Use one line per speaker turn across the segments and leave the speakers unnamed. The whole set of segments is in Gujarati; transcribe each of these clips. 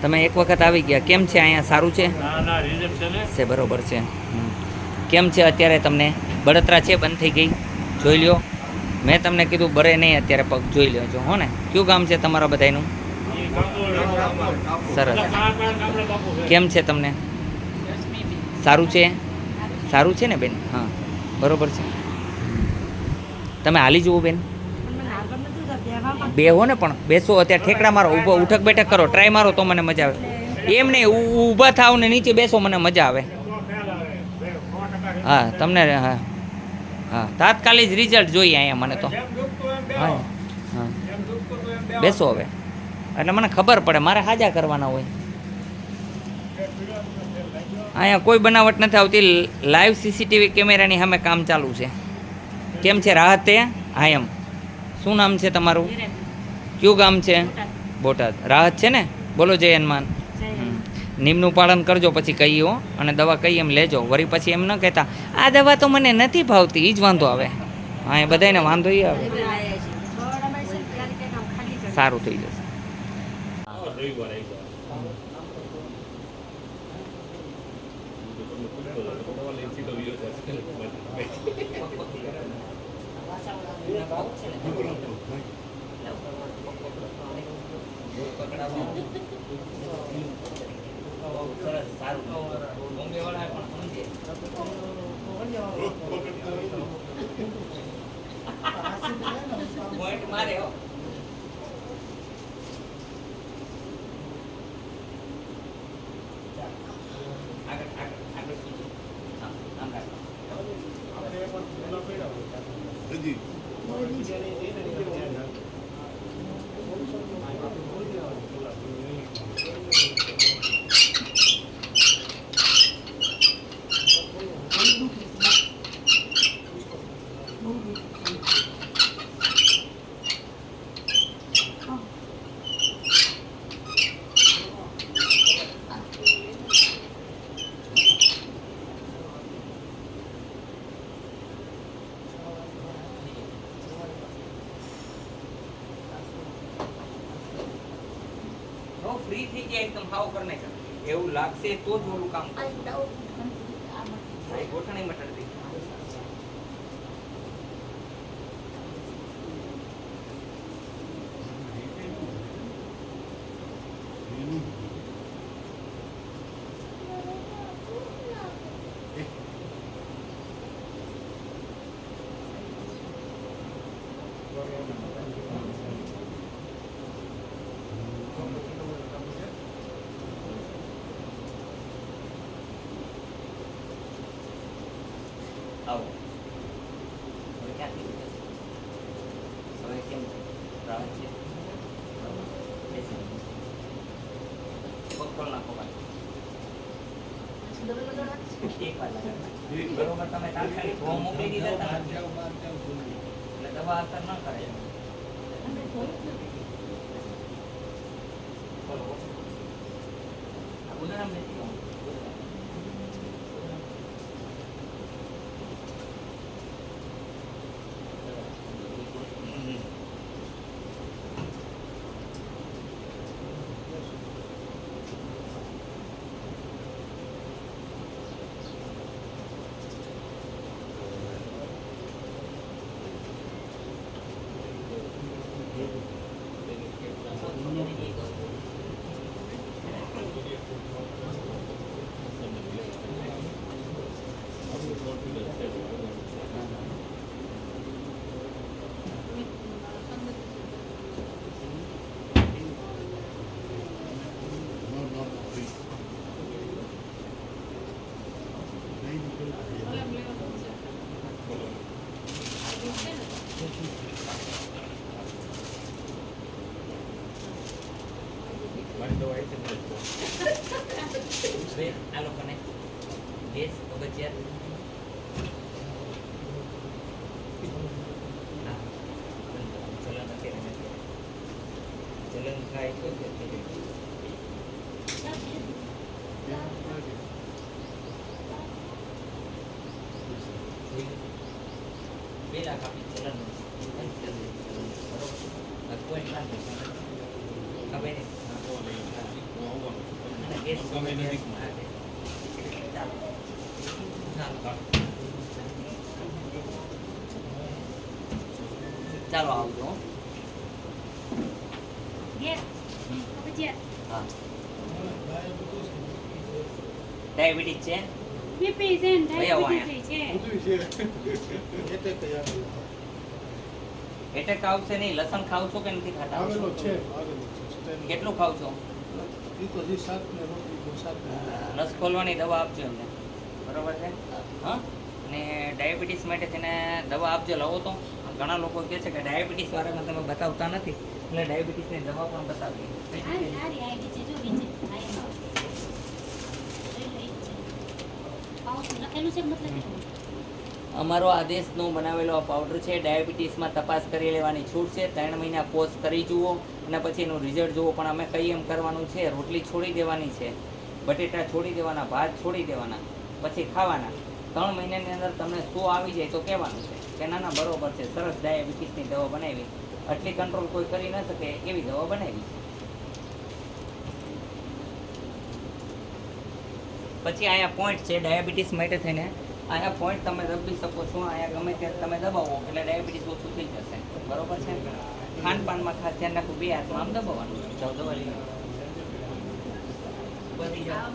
તમે એક વખત આવી ગયા, કેમ છે અહીંયા? સારું છે? છે બરોબર છે. કેમ છે અત્યારે તમને? બળતરા છે બંધ થઈ ગઈ? જોઈ લ્યો, મેં તમને કીધું બરે નહીં અત્યારે, પગ જોઈ લેજો હો ને. કયું ગામ છે તમારા બધાનું? સરસ. કેમ છે તમને? સારું છે? સારું છે ને બેન? હા બરોબર છે. તમે હાલી જુઓ બેન, બે હો ને, પણ બેસો અત્યારે, ઠેકડા મારો, ઊભો ઉઠક બેઠક કરો, ટ્રાય મારો તો મને મજા આવે. એમ નહીં, ઊભા થાવ ને નીચે બેસો, મને મજા આવે. હા તમને, હા હા તાત્કાલિક રિઝલ્ટ જોઈએ અહીંયા મને તો. હા હા બેસો હવે, એટલે મને ખબર પડે, મારે હાજા કરવાના હોય. અહીંયા કોઈ બનાવટ નથી આવતી, લાઈવ સીસીટીવી કેમેરાની સામે કામ ચાલુ છે. કેમ છે રાહત તે? હા એમ. શું નામ છે તમારું? કયું ગામ છે? બોટાદ. રાહત છે ને? બોલો જય હનુમાન. નિયમનું પાલન કરજો, પછી કહીએ હો, અને દવા કઈ એમ લેજો. વળી પછી એમ ન કહેતા આ દવા તો મને નથી ભાવતી, એ જ વાંધો આવે. હા એ બધાને વાંધો એ આવે. સારું થઈ જશે. સરસ સારું. બોમ્બેવાળા પણ સમજે. પોઈન્ટ મારે હો. આગળ આગળ આગળ સુધી. હા આમ રાખો. ફ્રી થઈ જાય એકદમ, હાવ કર નાખ એવું લાગશે તો જ ઓલું કામ ગોઠણી મટાડી. આવો હવે ક્યાંથી હવે કેમ રાહત છે? પગ નાખો એક વાર બરોબર. તમે તાત્કાલિક હોમ મોકલી દીધા હતા એટલે દવા અસર ન કરે. બોલો આ ઉદાહરણ નથી. આ લોકોને ગેસ પગથિયા ચલન થાય તો બે લાખ આપી ચલન બરોબર કોઈ ખબર નહીં. ગેસ ચાલો આવજો હા ડાયાબિટીસ છે
બીપી છે ને ડાયાબિટીસ છે
એટેક આવશે નહીં. લસણ ખાવ છો કે નથી ખાતા? કેટલું ખાવ છો? નસ ખોલવાની દવા આપજો એમને, બરોબર છે? હા, અને ડાયાબિટીસ માટે તેને દવા આપજો. લવો તો ઘણા લોકો કહે છે કે ડાયાબિટીસ વાળામાં તમે બતાવતા નથી, એટલે ડાયાબિટીસની દવા પણ બતાવીએ. અમારો આદેશનો બનાવેલો આ પાવડર છે. ડાયાબિટીસમાં તપાસ કરી લેવાની છૂટ છે. 3 મહિના કોર્સ કરી જુઓ અને પછી એનું રિઝલ્ટ જુઓ. પણ અમે કઈ એમ કરવાનું છે, રોટલી છોડી દેવાની છે, બટેટા છોડી દેવાના, ભાત છોડી દેવાના, પછી ખાવાના. 3 મહિનાની અંદર તમને શું આવી જાય તો કહેવાનું છે કે ના ના બરોબર છે, સરસ ડાયાબિટીસની દવા બનાવી, આટલી કંટ્રોલ કોઈ કરી ન શકે એવી દવા બનાવી. પછી અહીંયા પોઈન્ટ છે ડાયાબિટીસ માટે થઈને. અહીંયા પોઈન્ટ તમે દબાવી શકો છો. અહીંયા ગમે ત્યારે તમે દબાવો એટલે ડાયાબિટીસ ઓછું થઈ જશે, બરોબર છે? ખાનપાનમાં ખાસ ધ્યાન રાખવું. 2 હાથમાં આમ દબાવવાનું. જાઓ દવા લઈ બધી જાઓ.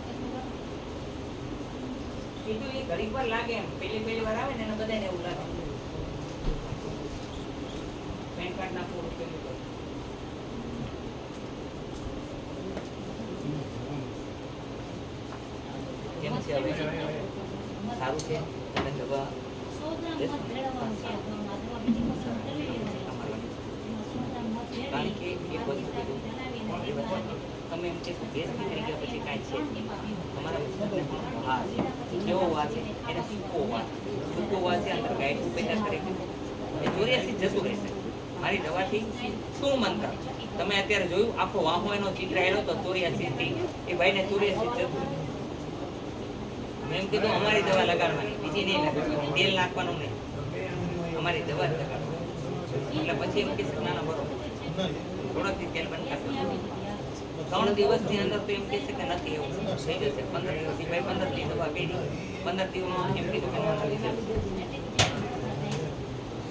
કીધું એ ઘડીક વાર લાગે એમ, પહેલી વાર આવે ને એને બધાને એવું લાગે. પેન કાર્ડ ના પૂરું પેલું કેમ છે હવે? સારું છે? તમે દવા કારણ કે એક વસ્તુ તમે એમ કહેશો ગેસ નીકળી ગયા પછી કાંઈ છે તમારા હા છે કેવો વા છે એને સૂકો વા છે અંદર ગાયઠું પેદા કરે એ ચોર્યાસી જતું રહેશે મારી દવાથી. શું મંત્ર તમે અત્યારે જોયું? આખો વાહો એનો ચીતરાયેલો તો 84 થી એ ભાઈને 84 જતું. મેં એમ કીધું અમારી દવા લગાડવાની, બીજી નહીં લગાડવાની, તેલ નાખવાનું નહીં, અમારી દવા જ લગાડવાની. એટલે પછી એમ કહેશે ના ના બરોબર થોડાકથી તેલ બંધ કરશે. 3 દિવસની અંદર તો એમ કહેશે કે નથી, એવું થઈ જશે. 15 દિવસથી ભાઈ 15 દી દવા બેડી 15 દિવસમાં એમ કીધું કે ના લીધે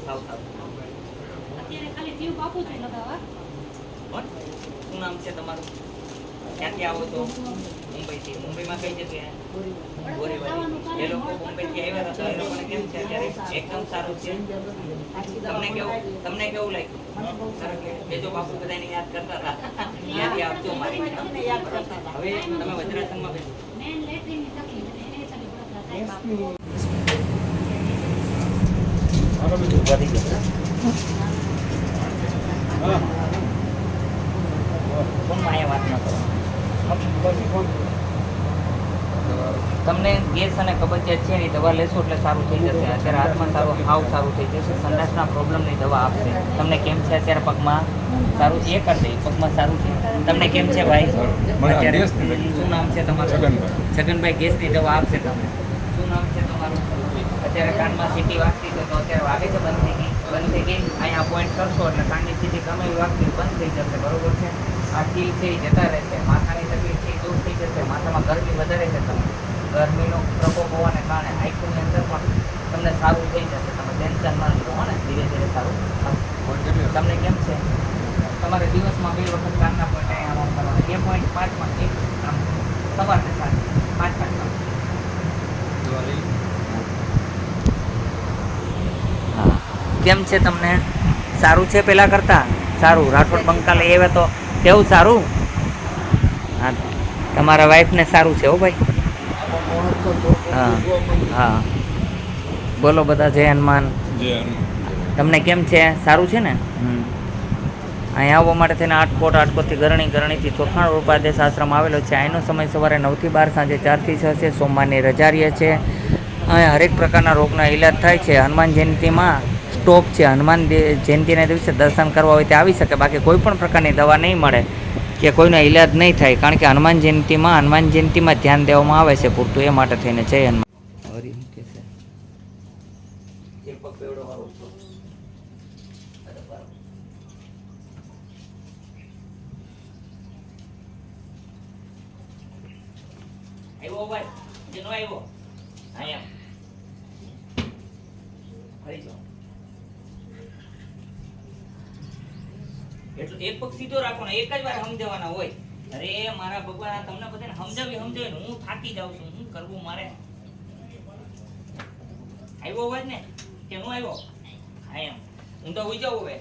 સાવ સાવ. શું નામ છે તમારું? ક્યાંથી આવો છો? મુંબઈથી. મુંબઈમાં કઈ જગ્યાએ? ગોરેવાડી. એ લોકો મુંબઈથી આવ્યા હતા, એ લોકોને કેમ છે અત્યારે? એકદમ સારું છે. તમને કેવું લાગ્યું? બેજો બાપુ બધાને યાદ કરતા હતા, ત્યાંથી આવજો મારી. હવે તમે વજ્રાસનમાં બેસો. વધી ગયો. કોણ માયા વાત ન કરો. તમને ગેસ અને કબજિયાત છે એની દવા લેશો એટલે સારું થઈ જશે. અત્યારે હાથમાં સારું હાવ સારું થઈ જશે. સંડાસના પ્રોબ્લેમની દવા આપશે. તમને કેમ છે અત્યારે પગમાં? સારું એ કરી દે. પગમાં સારું છે. તમને કેમ છે ભાઈ? અત્યારે શું નામ છે તમારું? છગનભાઈ ગેસની દવા આપશે તમને. શું નામ છે તમારું? અત્યારે કાનમાં સીટી વાગતી તો અત્યારે વાગે છે? બંધ થઈ ગઈ? બંધ થઈ ગઈ. અહીંયા અપોઇન્ટ કરશો એટલે કાનની સીટી ગમે એવી વાગતી બંધ થઈ જશે, બરોબર છે? આ ટીલ છે એ જતા રહેશે. માથાની તકલીફ છે એ દૂર થઈ જશે. માથામાં ગરમી વધારે છે, તમે ગરમીનો પ્રકોપ હોવાને કારણે આંખોની અંદર પણ તમને સારું થઈ જશે. તમે ટેન્શન ન લો હો ને, ધીરે ધીરે સારું. તમને કેમ છે? તમારે દિવસમાં 2 વખત કાનના પોઈન્ટ અહીંયા આમ કરવાના. 2 પોઈન્ટ 5માં એક આમ સવારને સાંજે 5 હા. કેમ છે તમને? સારું છે પહેલાં કરતાં? સારું. રાઠોડ બંકા લઈ આવ્યા તો કેવું સારું? હા, તમારા વાઈફને સારું છે હો ભાઈ. હા હા બોલો બધા જય હનુમાન. તમને કેમ છે? સારું છે ને? અહીંયા આવવા માટે થઈને આટકોટથી ગરણીથી ચોથાણ ઉપાદેશ આશ્રમ આવેલો છે. અહીંનો સમય સવારે 9 થી 12, સાંજે 4 થી 6 છે. સોમવારની રજા રહે છે. અહીંયા હરેક પ્રકારના રોગના ઈલાજ થાય છે. હનુમાન જયંતિમાં સ્ટોપ છે. હનુમાન જયંતિના દિવસે દર્શન કરવા હોય તે આવી શકે. બાકી કોઈ પણ પ્રકારની દવા નહીં મળે કે કોઈનો ઈલાજ નહીં થાય, કારણ કે હનુમાન જયંતિમાં ધ્યાન દેવામાં આવે છે પૂરતું. એ માટે થઈને જય હનુમાન. આવ્યો અવાજ જેનો આવ્યો હા એમ ફરી જાઓ એટલું એક પગ સીધો રાખવાનો એક જ વાર સમજાવવાના હોય અરે મારા ભગવાન આ તમને બધાને સમજાવી હું થાકી જાઉં છું શું કરવું મારે આવ્યો અવાજ ને કે નો આવ્યો હા એમ હું તો હોઈ જાઉં હવે